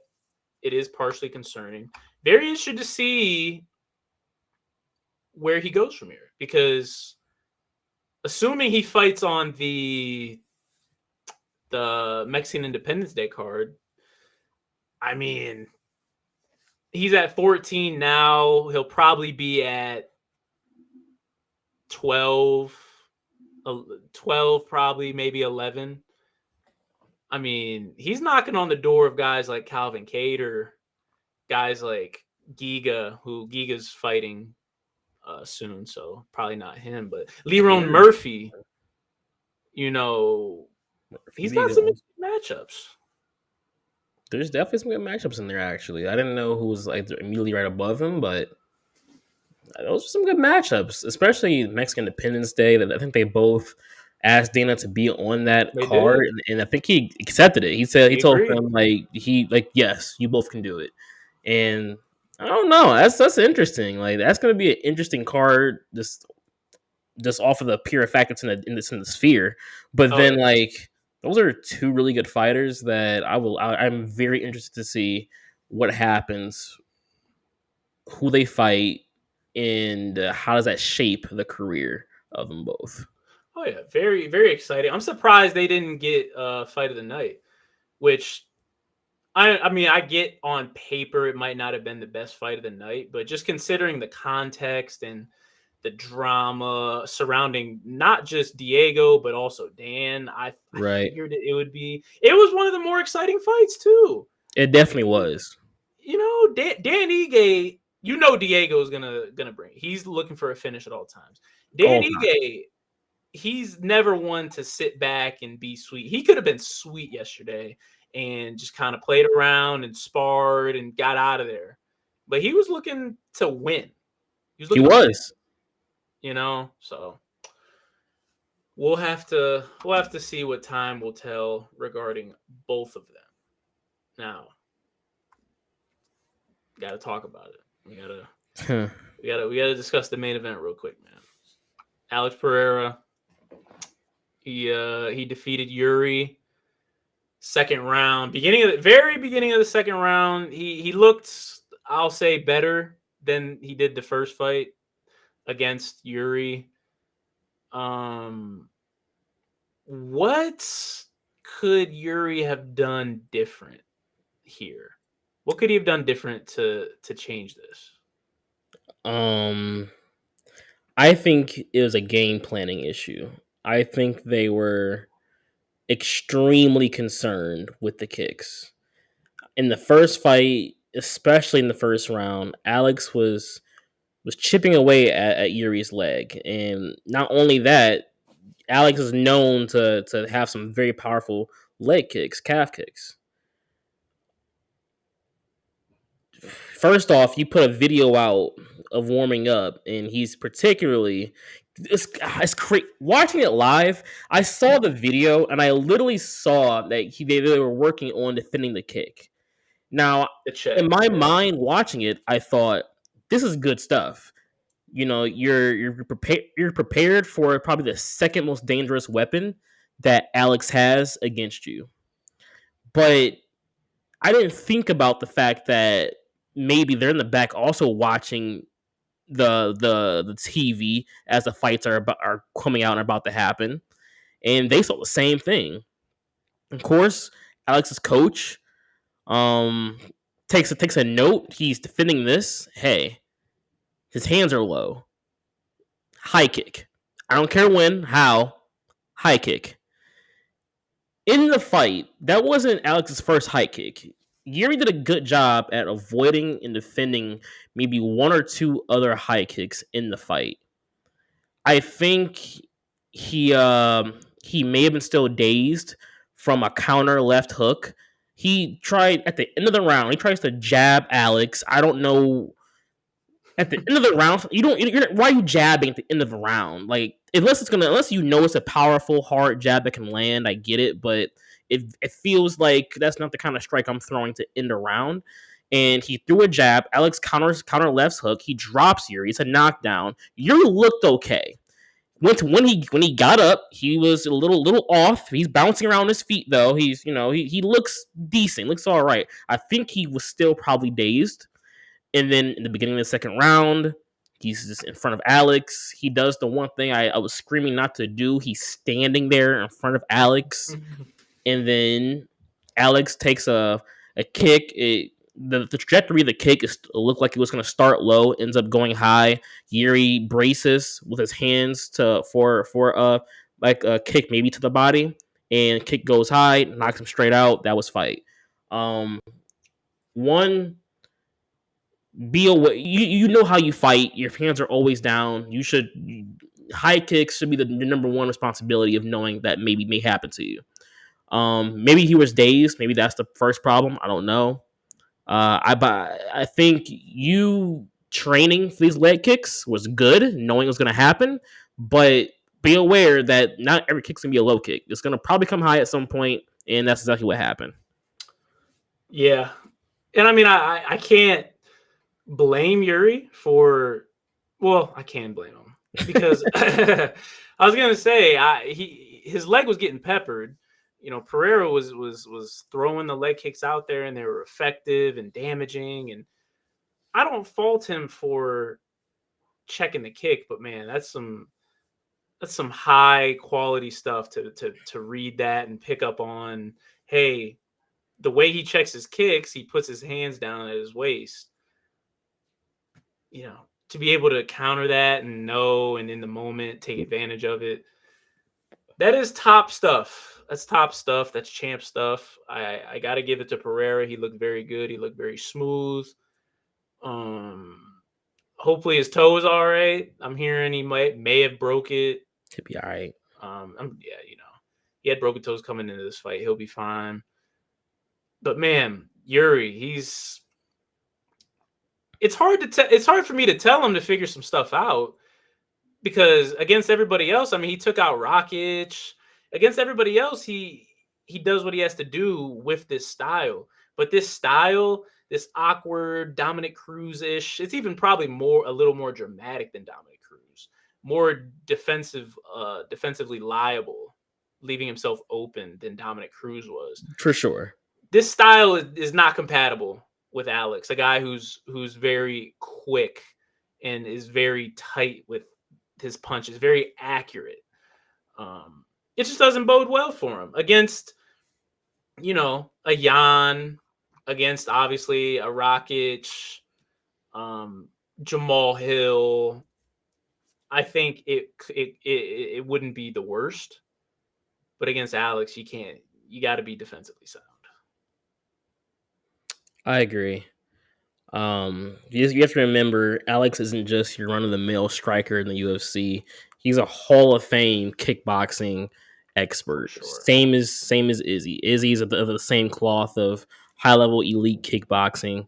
it is partially concerning. Very interested to see where he goes from here, because assuming he fights on the Mexican Independence Day card, I mean, he's at 14 now. He'll probably be at 12, probably, maybe 11. I mean, he's knocking on the door of guys like Calvin Kattar, guys like Giga, who Giga's fighting soon, so probably not him, but Lerone Murphy, he's got some matchups. There's definitely some good matchups in there, actually. I didn't know who was like immediately right above him, but those are some good matchups, especially Mexican Independence Day. That I think they both asked Dana to be on that card, and I think he accepted it. He told him yes, you both can do it. And I don't know, that's interesting. Like that's going to be an interesting card, just off of the pure fact it's in the sphere. But then those are 2 really good fighters that I'm very interested to see what happens, who they fight, and how does that shape the career of them both. Oh yeah, very, very exciting. I'm surprised they didn't get fight of the night, which I get on paper it might not have been the best fight of the night, but just considering the context and the drama surrounding not just Diego but also Dan, I figured it would be. It was one of the more exciting fights too. It definitely was. Dan Ige, Diego's gonna bring. He's looking for a finish at all times. Dan Ige, he's never one to sit back and be sweet. He could have been sweet yesterday and just kind of played around and sparred and got out of there, but he was looking to win. He was. So we'll have to see what time will tell regarding both of them. Now, got to talk about it. We gotta discuss the main event real quick, man. Alex Pereira, he defeated Jiri second round. Very beginning of the second round, he looked, I'll say, better than he did the first fight against Jiri. What could Jiri have done different here? What could he have done different to change this? I think it was a game planning issue. I think they were extremely concerned with the kicks. In the first fight, especially in the first round, Alex was chipping away at Yuri's leg, and not only that, Alex is known to have some very powerful leg kicks, calf kicks. First off, you put a video out of warming up, and he's particularly it's watching it live. I saw the video, and I literally saw that they were working on defending the kick. Now, The check, in my yeah. mind, watching it, I thought this is good stuff. You know, you're prepared for probably the second most dangerous weapon that Alex has against you. But I didn't think about the fact that maybe they're in the back also watching the TV as the fights are coming out and about to happen, and they saw the same thing. Of course, Alex's coach um takes a note. He's defending this. Hey, his hands are low. High kick. I don't care when, how. High kick. In the fight, that wasn't Alex's first high kick. Yuri did a good job at avoiding and defending maybe one or two other high kicks in the fight. I think he may have been still dazed from a counter left hook. He tried at the end of the round. He tries to jab Alex. I don't know. At the end of the round, why are you jabbing at the end of the round? Like unless you know it's a powerful hard jab that can land. I get it, but it feels like that's not the kind of strike I'm throwing to end a round. And he threw a jab. Alex counter left hook. He drops Yuri. It's a knockdown. Yuri looked okay. When he got up, he was a little off. He's bouncing around his feet though. He's he looks decent, looks all right. I think he was still probably dazed. And then in the beginning of the second round, he's just in front of Alex. He does the one thing I was screaming not to do. He's standing there in front of Alex, and then Alex takes a kick. The trajectory of the kick looked like it was going to start low, ends up going high. Yuri braces with his hands for like a kick maybe to the body, and kick goes high, knocks him straight out. That was fight. One, be aware. You know how you fight. Your hands are always down. High kicks should be the number one responsibility of knowing that maybe may happen to you. Maybe he was dazed. Maybe that's the first problem. I don't know. I think you training for these leg kicks was good, knowing it was going to happen, but be aware that not every kick's going to be a low kick. It's going to probably come high at some point, and that's exactly what happened. Yeah. And I mean, I can't blame Yuri for, well, I can blame him because I was going to say his leg was getting peppered. You know, Pereira was throwing the leg kicks out there, and they were effective and damaging. And I don't fault him for checking the kick, but man, that's some high quality stuff to read that and pick up on. Hey, the way he checks his kicks, he puts his hands down at his waist. You know, to be able to counter that and know, and in the moment take advantage of it. That is top stuff. That's top stuff. That's champ stuff. I got to give it to Pereira. He looked very good. He looked very smooth. Hopefully his toe is all right. I'm hearing he may have broke it. To be all right. Yeah, you know, he had broken toes coming into this fight. He'll be fine. But man, Yuri, it's hard for me to tell him to figure some stuff out because against everybody else, I mean, he took out Rakic. Against everybody else, he does what he has to do with this style. But this style, this awkward Dominic Cruz-ish, it's even probably a little more dramatic than Dominic Cruz, more defensively liable, leaving himself open than Dominic Cruz was. For sure. This style is not compatible with Alex, a guy who's very quick and is very tight with his punches, very accurate. It just doesn't bode well for him against, a Jan, against obviously a Rakic, Jamal Hill. I think it wouldn't be the worst, but against Alex, you got to be defensively sound. I agree. You have to remember, Alex isn't just your run of the mill striker in the UFC. He's a Hall of Fame kickboxing expert. Sure. Same as Izzy. Izzy's of the same cloth of high level elite kickboxing.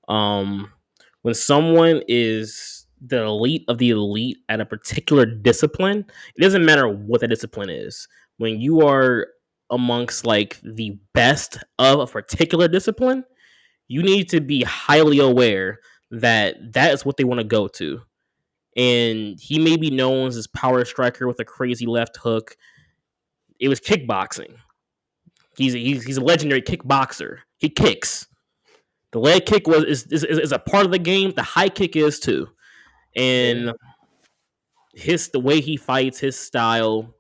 When someone is the elite of the elite at a particular discipline, it doesn't matter what the discipline is. When you are amongst like the best of a particular discipline, you need to be highly aware that that is what they want to go to. And he may be known as this power striker with a crazy left hook. It was kickboxing. He's a legendary kickboxer. He kicks. The leg kick is a part of the game. The high kick is too. And the way he fights, his style.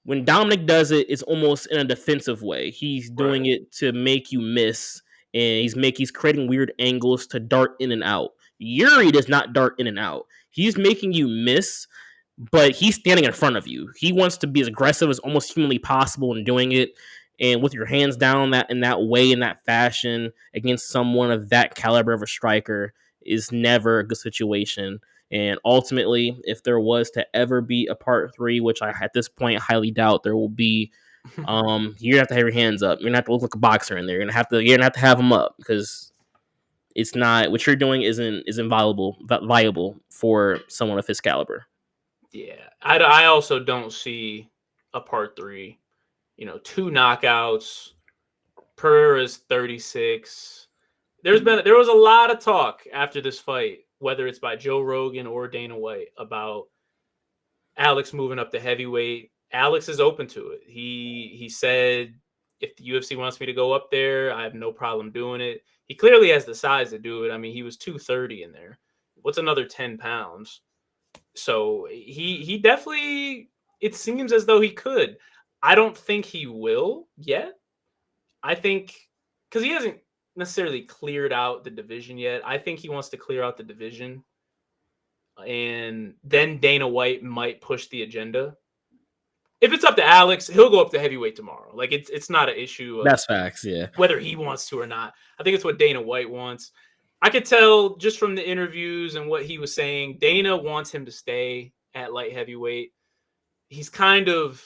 When Dominic does it, it's almost in a defensive way. He's doing it to make you miss, and he's creating weird angles to dart in and out. Jiri does not dart in and out. He's making you miss, but he's standing in front of you. He wants to be as aggressive as almost humanly possible in doing it. And with your hands down in that way, in that fashion, against someone of that caliber of a striker is never a good situation. And ultimately, if there was to ever be a part 3, which I at this point highly doubt there will be, you're gonna have to have your hands up. You're gonna have to look like a boxer in there. You're gonna have to have them up, because it's not what you're doing isn't viable for someone of his caliber. Yeah, I also don't see a part 3. 2 knockouts. Pereira's 36. There was a lot of talk after this fight, whether it's by Joe Rogan or Dana White, about Alex moving up to heavyweight. Alex is open to it. He said, if the UFC wants me to go up there, I have no problem doing it. He clearly has the size to do it. I mean, he was 230 in there. What's another 10 pounds? So he definitely, it seems as though he could. I don't think he will yet. I think because he hasn't necessarily cleared out the division yet. I think he wants to clear out the division, and then Dana White might push the agenda. If it's up to Alex, he'll go up to heavyweight tomorrow. Like it's not an issue. That's facts, yeah. Whether he wants to or not, I think it's what Dana White wants. I could tell just from the interviews and what he was saying, Dana wants him to stay at light heavyweight. He's kind of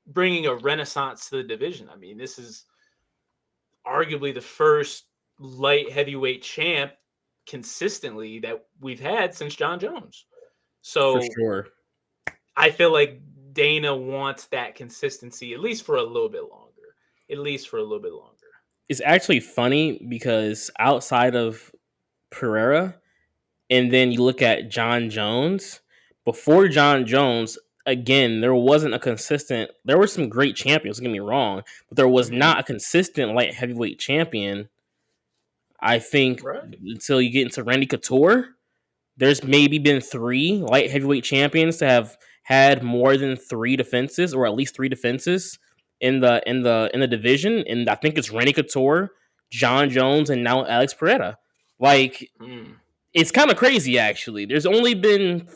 bringing a renaissance to the division. I mean, this is arguably the first light heavyweight champ consistently that we've had since John Jones. So for sure, I feel like Dana wants that consistency at least for a little bit longer. It's actually funny because outside of Pereira, and then you look at John Jones, before John Jones, again, there wasn't a consistent. There were some great champions, don't get me wrong, but there was not a consistent light heavyweight champion. I think until you get into Randy Couture, there's maybe been 3 light heavyweight champions to have had more than 3 defenses, or at least 3 defenses in the division, and I think it's Randy Couture, John Jones, and now Alex Pereira. Like, it's kind of crazy, actually. There's only been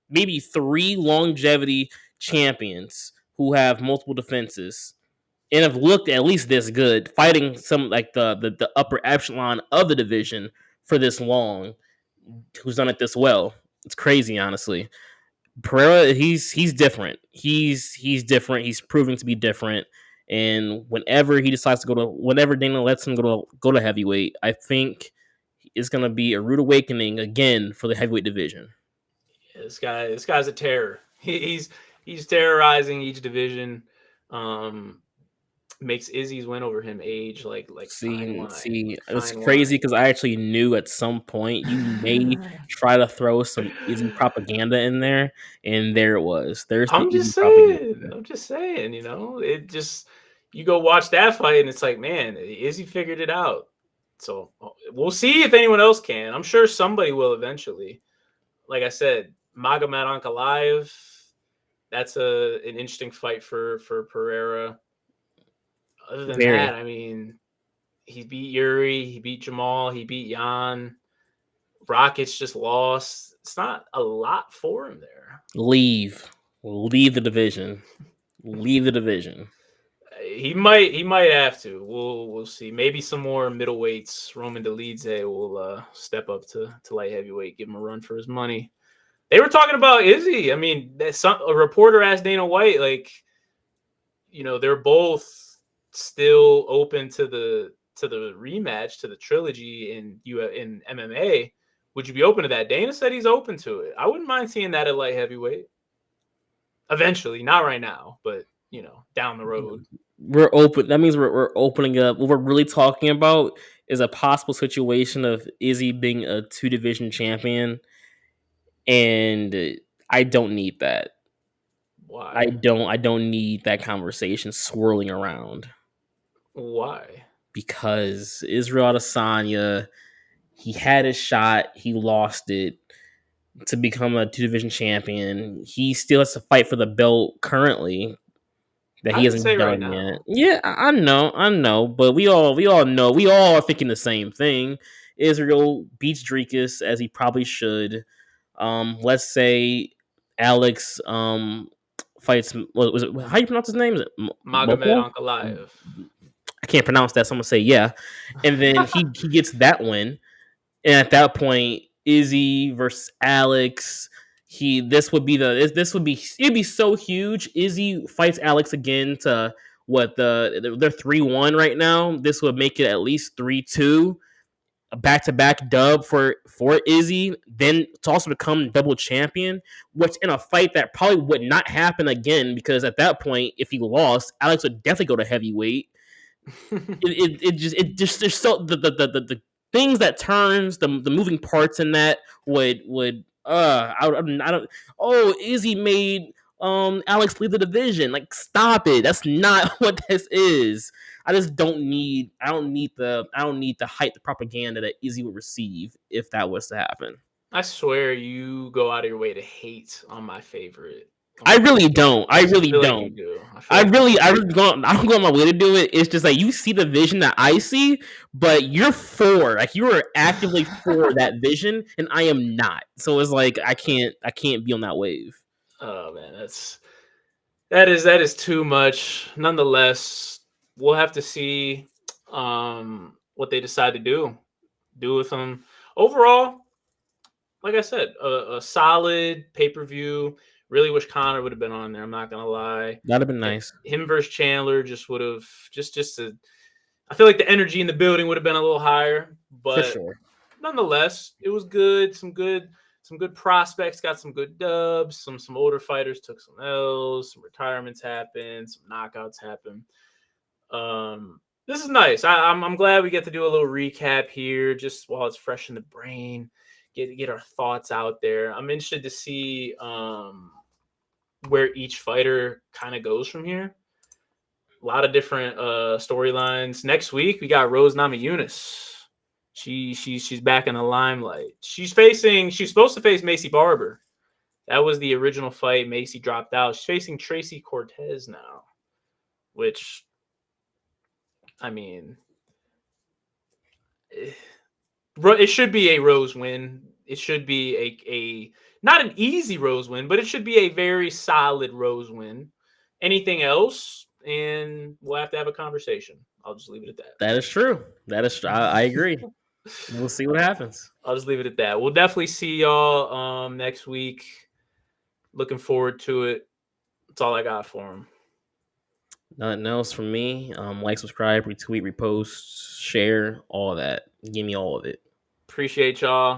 maybe 3 longevity champions who have multiple defenses and have looked at least this good, fighting some like the upper echelon of the division for this long, who's done it this well. It's crazy, honestly. Pereira, he's different. He's different. He's proving to be different. And whenever he decides to whenever Dana lets him go to heavyweight, I think it's gonna be a rude awakening again for the heavyweight division. This guy's a terror. He's terrorizing each division. Makes Izzy's win over him age like fine wine, See, like it's fine crazy wine. because I actually knew at some point you may try to throw some Izzy propaganda in there, and there it was. There's the I'm Izzy just propaganda. saying. I'm just saying. It just you go watch that fight and it's like, man, Izzy figured it out. So we'll see if anyone else can. I'm sure somebody will eventually. Like I said, Magomed Ankalaev. That's an interesting fight for Pereira. Other than Very that, I mean, he beat Yuri, he beat Jamal, he beat Jan. Rockets just lost. It's not a lot for him there. leave the division, leave the division. He might have to. We'll see. Maybe some more middleweights. Roman Dolidze will step up to light heavyweight, give him a run for his money. They were talking about Izzy. I mean, a reporter asked Dana White, like, they're both still open to the rematch, to the trilogy in MMA. Would you be open to that? Dana said he's open to it. I wouldn't mind seeing that at light heavyweight. Eventually, not right now, but down the road. We're open. That means we're opening up. What we're really talking about is a possible situation of Izzy being a 2 division champion, and I don't need that. Why? I don't need that conversation swirling around Why? because Israel Adesanya, he had his shot, he lost it to become a 2 division champion. He still has to fight for the belt currently that I he didn't hasn't say right done yet. now. Yeah, I know, but we all know, we all are thinking the same thing. Israel beats Dricus as he probably should. Let's say Alex fights. What was it? How you pronounce his name? Is it Magomed Moko? Ankalaev. I can't pronounce that. So I'm gonna say yeah, and then he gets that win, and at that point, Izzy versus Alex. This would be it'd be so huge. Izzy fights Alex again to what they're 3-1 right now. This would make it at least 3-2, a back-to-back dub for Izzy, then to also become double champion, which in a fight that probably would not happen again because at that point, if he lost, Alex would definitely go to heavyweight. It just there's so the things that turns the moving parts in that would I don't Izzy made Alex leave the division. Like, stop it. That's not what this is. I don't need the hype, the propaganda that Izzy would receive if that was to happen. I swear you go out of your way to hate on my favorite I really don't. I I really feel like you don't. do. I feel like you do. I don't go on my way to do it. It's just like you see the vision that I see, but you are actively for that vision, and I am not. So it's like I can't be on that wave. Oh man, that is too much. Nonetheless, we'll have to see what they decide to do with them. Overall, like I said, a solid pay-per-view. Really wish Connor would have been on there. I'm not gonna lie. That'd have been nice Him versus Chandler just would have just to. I feel like the energy in the building would have been a little higher, for but sure. nonetheless, it was good. Some good prospects got some good dubs. Some older fighters took some L's. Some retirements happened. Some knockouts happened. This is nice. I'm glad we get to do a little recap here, just while it's fresh in the brain. Get our thoughts out there. I'm interested to see where each fighter kind of goes from here. A lot of different storylines. Next week we got Rose Namajunas. She's back in the limelight. She's supposed to face Macy Barber. That was the original fight. Macy dropped out. She's facing Tracy Cortez now, which, I mean, it should be a Rose win. It should be a not an easy Rose win, but it should be a very solid Rose win. Anything else, and we'll have to have a conversation. I'll just leave it at that. That is true. I agree. We'll see what happens. I'll just leave it at that. We'll definitely see y'all next week. Looking forward to it. That's all I got for him. Nothing else from me. Like, subscribe, retweet, repost, share, all that. Give me all of it. Appreciate y'all.